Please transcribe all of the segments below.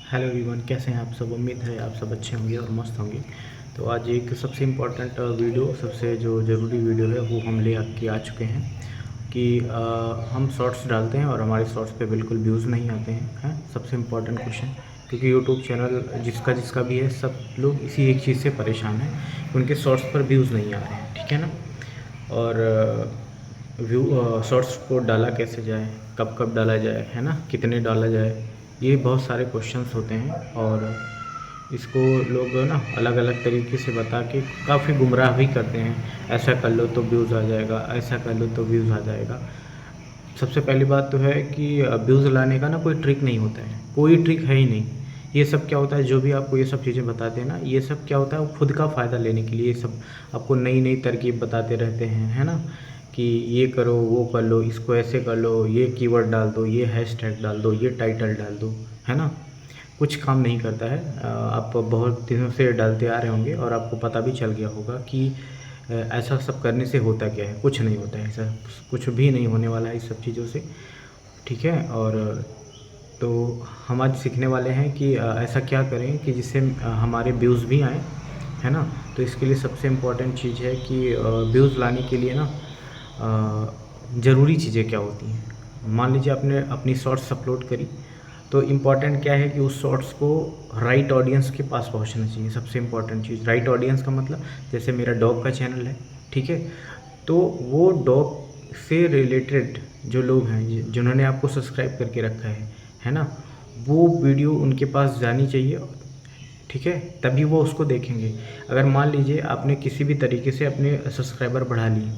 Hello everyone, कैसे हैं आप सब। उम्मीद है आप सब अच्छे होंगे और मस्त होंगे। तो आज एक सबसे इम्पोर्टेंट वीडियो, सबसे जो ज़रूरी वीडियो है वो हम ले के आ चुके हैं कि हम शॉर्ट्स डालते हैं और हमारे शॉर्ट्स पे बिल्कुल व्यूज़ नहीं आते हैं। सबसे इम्पोर्टेंट क्वेश्चन, क्योंकि यूट्यूब चैनल जिसका जिसका भी है, सब लोग इसी एक चीज़ से परेशान हैं कि उनके शॉर्ट्स पर व्यूज़ नहीं आ रहे हैं। ठीक है ना। और शॉर्ट्स को डाला कैसे जाए, कब कब डाला जाए, है ना, कितने डाला जाए, ये बहुत सारे क्वेश्चंस होते हैं। और इसको लोग ना अलग अलग तरीके से बता के काफ़ी गुमराह भी करते हैं। ऐसा कर लो तो व्यूज़ आ जाएगा, ऐसा कर लो तो व्यूज़ आ जाएगा। सबसे पहली बात तो है कि व्यूज़ लाने का ना कोई ट्रिक नहीं होता है, कोई ट्रिक है ही नहीं। ये सब क्या होता है, जो भी आपको ये सब चीज़ें बताते हैं ना, ये सब क्या होता है, वो खुद का फ़ायदा लेने के लिए ये सब आपको नई नई तरकीब बताते रहते हैं, है ना। कि ये करो, वो कर लो, इसको ऐसे कर लो, ये कीवर्ड डाल दो, ये हैशटैग डाल दो, ये टाइटल डाल दो, है ना। कुछ काम नहीं करता है। आप बहुत दिनों से डालते आ रहे होंगे और आपको पता भी चल गया होगा कि ऐसा सब करने से होता क्या है। कुछ नहीं होता है, ऐसा कुछ भी नहीं होने वाला है इस सब चीज़ों से। ठीक है। और तो हम आज सीखने वाले हैं कि ऐसा क्या करें कि जिससे हमारे व्यूज़ भी आएँ, है ना। तो इसके लिए सबसे इम्पोर्टेंट चीज़ है कि व्यूज़ लाने के लिए ना ज़रूरी चीज़ें क्या होती हैं। मान लीजिए आपने अपनी शॉर्ट्स अपलोड करी, तो इम्पॉर्टेंट क्या है कि उस शॉर्ट्स को राइट ऑडियंस के पास पहुंचना चाहिए। सबसे इम्पॉर्टेंट चीज़, राइट ऑडियंस का मतलब, जैसे मेरा डॉग का चैनल है, ठीक है, तो वो डॉग से रिलेटेड जो लोग हैं, जिन्होंने आपको सब्सक्राइब करके रखा है ना, वो वीडियो उनके पास जानी चाहिए। ठीक है, तभी वो उसको देखेंगे। अगर मान लीजिए आपने किसी भी तरीके से अपने सब्सक्राइबर बढ़ा लिए,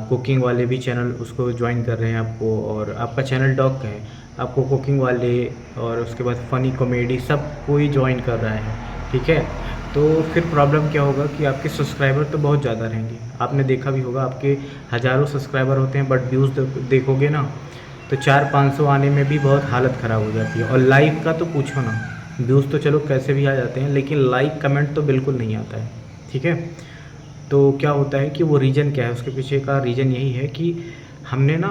कुकिंग वाले भी चैनल उसको ज्वाइन कर रहे हैं आपको, और आपका चैनल डॉग का है, आपको कुकिंग वाले और उसके बाद फ़नी कॉमेडी सब कोई ज्वाइन कर रहा है, ठीक है, तो फिर प्रॉब्लम क्या होगा कि आपके सब्सक्राइबर तो बहुत ज़्यादा रहेंगे। आपने देखा भी होगा, आपके हज़ारों सब्सक्राइबर होते हैं, बट व्यूज़ देखोगे ना तो 400-500 आने में भी बहुत हालत ख़राब हो जाती है। और लाइक का तो पूछो ना, व्यूज़ तो चलो कैसे भी आ जाते हैं, लेकिन लाइक कमेंट तो बिल्कुल नहीं आता है। ठीक है। तो क्या होता है कि वो रीज़न क्या है, उसके पीछे का रीज़न यही है कि हमने ना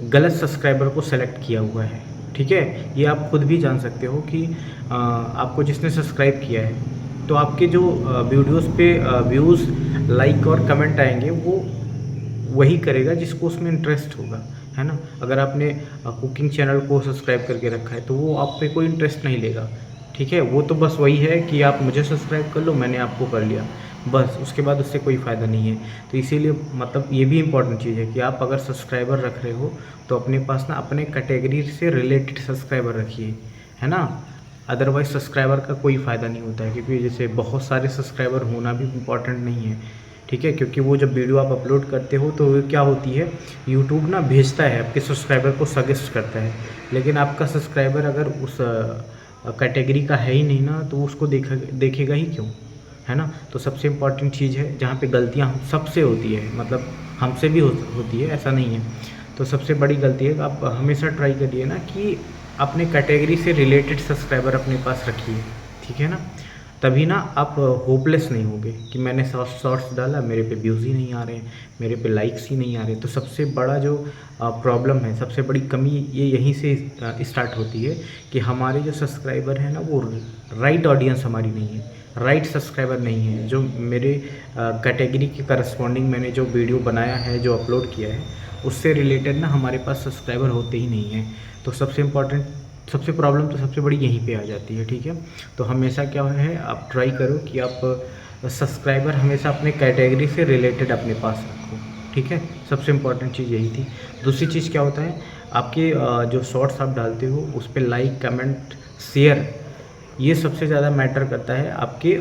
गलत सब्सक्राइबर को सेलेक्ट किया हुआ है। ठीक है, ये आप खुद भी जान सकते हो कि आपको जिसने सब्सक्राइब किया है, तो आपके जो वीडियोस पे व्यूज़, लाइक और कमेंट आएंगे, वो वही करेगा जिसको उसमें इंटरेस्ट होगा, है ना। अगर आपने कुकिंग चैनल को सब्सक्राइब करके रखा है, तो वो आप पे कोई इंटरेस्ट नहीं लेगा। ठीक है, वो तो बस वही है कि आप मुझे सब्सक्राइब कर लो, मैंने आपको कर लिया, बस। उसके बाद उससे कोई फ़ायदा नहीं है। तो इसीलिए मतलब ये भी इम्पोर्टेंट चीज़ है कि आप अगर सब्सक्राइबर रख रहे हो, तो अपने पास ना अपने कैटेगरी से रिलेटेड सब्सक्राइबर रखिए, है ना। अदरवाइज़ सब्सक्राइबर का कोई फ़ायदा नहीं होता है, क्योंकि जैसे बहुत सारे सब्सक्राइबर होना भी इम्पोर्टेंट नहीं है। ठीक है, क्योंकि वो जब वीडियो आप अपलोड करते हो तो वो क्या होती है, यूट्यूब ना भेजता है, आपके सब्सक्राइबर को सजेस्ट करता है। लेकिन आपका सब्सक्राइबर अगर उस कैटेगरी का है ही नहीं ना, तो वो उसको देखेगा ही क्यों, है ना। तो सबसे इम्पॉर्टेंट चीज़ है, जहाँ पे गलतियाँ हम सबसे होती है, मतलब हमसे भी होती है, ऐसा नहीं है। तो सबसे बड़ी गलती है, आप हमेशा ट्राई करिए ना कि अपने कैटेगरी से रिलेटेड सब्सक्राइबर अपने पास रखिए। ठीक है ना। तभी ना आप होपलेस नहीं होगे कि मैंने शॉर्ट्स डाला, मेरे पे व्यूज़ ही नहीं आ रहे हैं, मेरे पे लाइक्स ही नहीं आ रहे। तो सबसे बड़ा जो प्रॉब्लम है, सबसे बड़ी कमी ये यहीं से स्टार्ट होती है कि हमारे जो सब्सक्राइबर हैं ना, वो राइट ऑडियंस हमारी नहीं है, राइट सब्सक्राइबर नहीं है। जो मेरे कैटेगरी के करस्पॉन्डिंग मैंने जो वीडियो बनाया है, जो अपलोड किया है, उससे रिलेटेड ना हमारे पास सब्सक्राइबर होते ही नहीं हैं। तो सबसे इम्पॉर्टेंट, सबसे प्रॉब्लम तो सबसे बड़ी यहीं पे आ जाती है। ठीक है। तो हमेशा क्या है, आप ट्राई करो कि आप सब्सक्राइबर हमेशा अपने कैटेगरी से रिलेटेड अपने पास रखो। ठीक है, सबसे इम्पॉर्टेंट चीज़ यही थी। दूसरी चीज़ क्या होता है, आपके जो शॉर्ट्स आप डालते हो उस पर लाइक, कमेंट, शेयर, ये सबसे ज़्यादा मैटर करता है आपके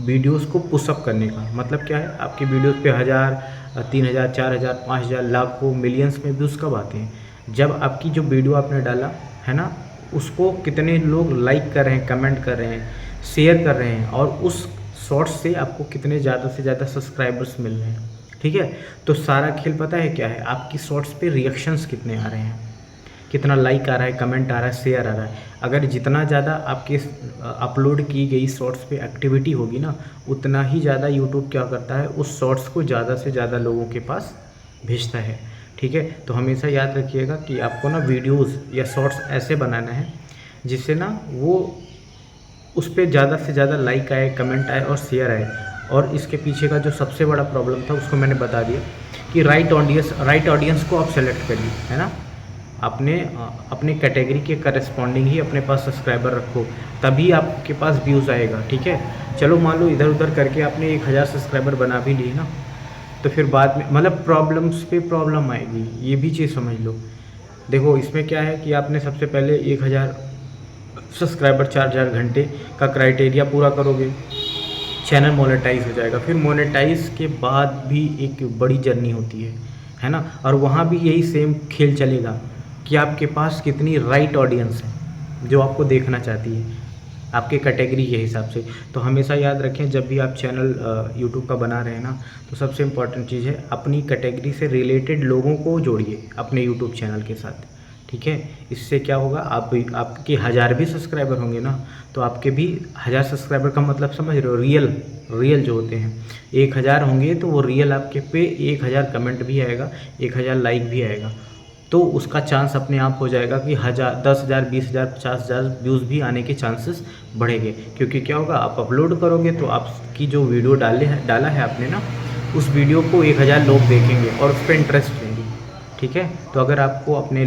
वीडियोस को पुशअप करने का। मतलब क्या है, आपके वीडियोस पे 1000, 3000, 4000, 5000, लाखों, मिलियंस में व्यूज़ कब आते हैं, जब आपकी जो वीडियो आपने डाला है ना, उसको कितने लोग लाइक कर रहे हैं, कमेंट कर रहे हैं, शेयर कर रहे हैं, और उस शॉर्ट्स से आपको कितने ज़्यादा से ज़्यादा सब्सक्राइबर्स मिल रहे हैं। ठीक है। तो सारा खेल पता है क्या है, आपकी शॉर्ट्स पे रिएक्शंस कितने आ रहे हैं, कितना लाइक आ रहा है, कमेंट आ रहा है, शेयर आ रहा है। अगर जितना ज़्यादा आपके अपलोड की गई शॉर्ट्स पे एक्टिविटी होगी ना, उतना ही ज़्यादा यूट्यूब क्या करता है, उस शॉर्ट्स को ज़्यादा से ज़्यादा लोगों के पास भेजता है। ठीक है। तो हमेशा याद रखिएगा कि आपको ना वीडियोज़ या शॉर्ट्स ऐसे बनाना है जिससे ना वो उस पर ज़्यादा से ज़्यादा लाइक आए, कमेंट आए और शेयर आए। और इसके पीछे का जो सबसे बड़ा प्रॉब्लम था उसको मैंने बता दिया कि राइट ऑडियंस को आप सेलेक्ट करिए, है ना। अपने कैटेगरी के करस्पॉन्डिंग ही अपने पास सब्सक्राइबर रखो, तभी आपके पास व्यूज़ आएगा, ठीक है। चलो मान लो इधर उधर करके आपने 1000 सब्सक्राइबर बना भी लिए ना, तो फिर बाद में मतलब प्रॉब्लम्स पे प्रॉब्लम आएगी, ये भी चीज़ समझ लो। देखो इसमें क्या है कि आपने सबसे पहले 1000 सब्सक्राइबर 4000 घंटे का क्राइटेरिया पूरा करोगे, चैनल मोनेटाइज हो जाएगा। फिर मोनेटाइज के बाद भी एक बड़ी जर्नी होती है ना। और वहाँ भी यही सेम खेल चलेगा कि आपके पास कितनी राइट ऑडियंस है जो आपको देखना चाहती है आपके कैटेगरी के हिसाब से। तो हमेशा याद रखें जब भी आप चैनल यूट्यूब का बना रहे हैं ना, तो सबसे इम्पॉर्टेंट चीज़ है अपनी कैटेगरी से रिलेटेड लोगों को जोड़िए अपने यूट्यूब चैनल के साथ, ठीक है। इससे क्या होगा, आपके 1000 भी सब्सक्राइबर होंगे ना, तो आपके भी 1000 सब्सक्राइबर का मतलब समझ रहे हो, रियल जो होते हैं 1000 होंगे तो वो रियल आपके पे 1000 कमेंट भी आएगा, 1000 लाइक भी आएगा। तो उसका चांस अपने आप हो जाएगा कि 10,000 20,000 50,000 व्यूज़ भी आने के चांसेस बढ़ेंगे। क्योंकि क्या होगा, आप अपलोड करोगे तो आपकी जो वीडियो डाला है आपने ना, उस वीडियो को 1000 लोग देखेंगे और उस पर इंटरेस्ट लेंगे, ठीक है। तो अगर आपको अपने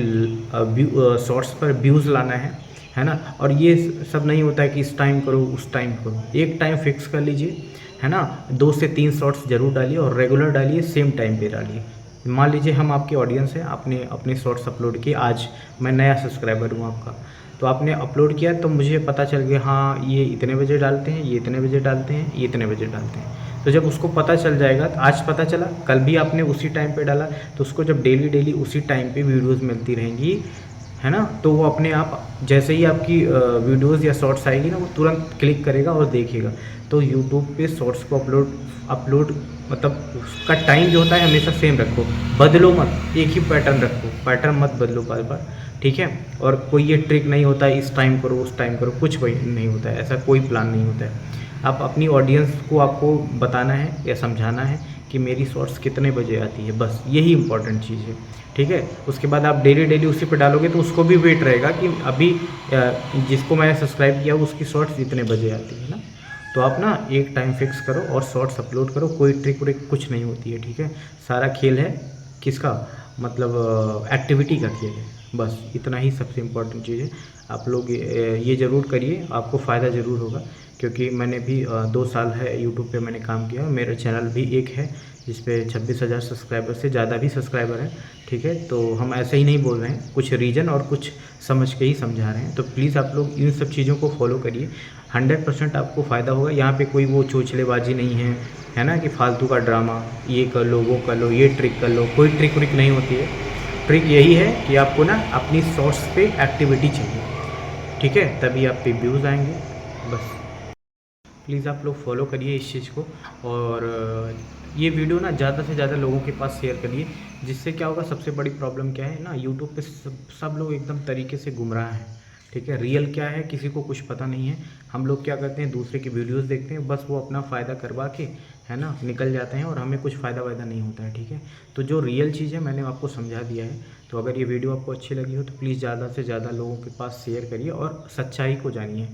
शॉर्ट्स पर व्यूज़ लाना है ना, और ये सब नहीं होता है कि इस टाइम करो उस टाइम करो, एक टाइम फिक्स कर लीजिए, है ना। 2 से 3 शॉर्ट्स ज़रूर डालिए और रेगुलर डालिए, सेम टाइम पे डालिए। मान लीजिए हम आपके ऑडियंस हैं, आपने अपने शॉर्ट्स अपलोड किए, आज मैं नया सब्सक्राइबर हूँ आपका, तो आपने अपलोड किया तो मुझे पता चल गया हाँ ये इतने बजे डालते हैं, ये इतने बजे डालते हैं, ये इतने बजे डालते हैं। तो जब उसको पता चल जाएगा, तो आज पता चला, कल भी आपने उसी टाइम पे डाला, तो उसको जब डेली उसी टाइम पे वीडियोस मिलती रहेंगी, है ना, तो वो अपने आप जैसे ही आपकी वीडियोस या शॉर्ट्स आएगी ना, वो तुरंत क्लिक करेगा और देखेगा। तो यूट्यूब पे शॉर्ट्स को अपलोड मतलब उसका टाइम जो होता है हमेशा सेम रखो, बदलो मत, एक ही पैटर्न रखो, पैटर्न मत बदलो बार बार, ठीक है। और कोई ये ट्रिक नहीं होता है इस टाइम करो उस टाइम करो, कुछ वही नहीं होता है, ऐसा कोई प्लान नहीं होता है। आप अपनी ऑडियंस को आपको बताना है या समझाना है कि मेरी शॉर्ट्स कितने बजे आती है, बस यही इंपॉर्टेंट चीज़ है, ठीक है। उसके बाद आप डेली उसी पे डालोगे तो उसको भी वेट रहेगा कि अभी जिसको मैंने सब्सक्राइब किया उसकी शॉर्ट्स इतने बजे आती है ना। तो आप ना एक टाइम फिक्स करो और शॉर्ट्स अपलोड करो, कोई ट्रिक व्रिक कुछ नहीं होती है, ठीक है। सारा खेल है किसका, मतलब एक्टिविटी का खेल है, बस इतना ही सबसे इम्पोर्टेंट चीज़ है। आप लोग ये ज़रूर करिए, आपको फ़ायदा ज़रूर होगा। क्योंकि मैंने भी 2 साल है यूट्यूब पे मैंने काम किया, मेरा चैनल भी एक है जिस पे 26,000 सब्सक्राइबर से ज़्यादा भी सब्सक्राइबर हैं, ठीक है। तो हम ऐसे ही नहीं बोल रहे हैं, कुछ रीज़न और कुछ समझ के ही समझा रहे हैं। तो प्लीज़ आप लोग इन सब चीज़ों को फॉलो करिए, 100% आपको फ़ायदा होगा। यहाँ पे कोई वो चोचलेबाजी नहीं है ना, कि फालतू का ड्रामा, ये कर लो वो कर लो, ये ट्रिक कर लो, कोई ट्रिक व्रिक नहीं होती है। ट्रिक यही है कि आपको ना अपनी शॉर्ट्स पे एक्टिविटी चाहिए, ठीक है, तभी आप पे व्यूज़ आएंगे, बस। प्लीज़ आप लोग फॉलो करिए इस चीज़ को, और ये वीडियो ना ज़्यादा से ज़्यादा लोगों के पास शेयर करिए। जिससे क्या होगा, सबसे बड़ी प्रॉब्लम क्या है ना, यूट्यूब पे सब लोग एकदम तरीके से गुमराह हैं, ठीक है। रियल क्या है किसी को कुछ पता नहीं है। हम लोग क्या करते हैं, दूसरे की वीडियोस देखते हैं, बस वो अपना फ़ायदा करवा के, है ना, निकल जाते हैं और हमें कुछ फ़ायदा वायदा नहीं होता है, ठीक है। तो जो रियल चीज़ है मैंने आपको समझा दिया है। तो अगर ये वीडियो आपको अच्छी लगी हो तो प्लीज़ ज़्यादा से ज़्यादा लोगों के पास शेयर करिए और सच्चाई को जानिए,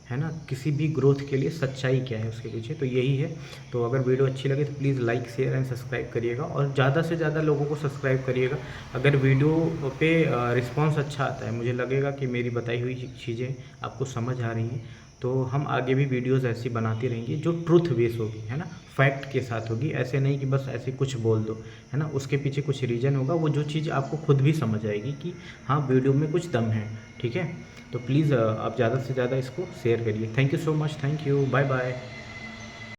है ना। किसी भी ग्रोथ के लिए सच्चाई क्या है उसके पीछे, तो यही है। तो अगर वीडियो अच्छी लगे तो please like share and subscribe करिएगा, और ज़्यादा से ज़्यादा लोगों को सब्सक्राइब करिएगा। अगर वीडियो पे रिस्पांस अच्छा आता है, मुझे लगेगा कि मेरी बताई हुई चीज़ें आपको समझ आ रही हैं, तो हम आगे भी वीडियोज़ ऐसी बनाती रहेंगी जो ट्रुथ बेस होगी, है ना, फैक्ट के साथ होगी। ऐसे नहीं कि बस ऐसे कुछ बोल दो, है ना, उसके पीछे कुछ रीज़न होगा, वो जो चीज़ आपको खुद भी समझ आएगी कि हाँ वीडियो में कुछ दम है, ठीक है। तो प्लीज़ आप ज़्यादा से ज़्यादा इसको शेयर करिए। Thank you so much, thank you, bye bye.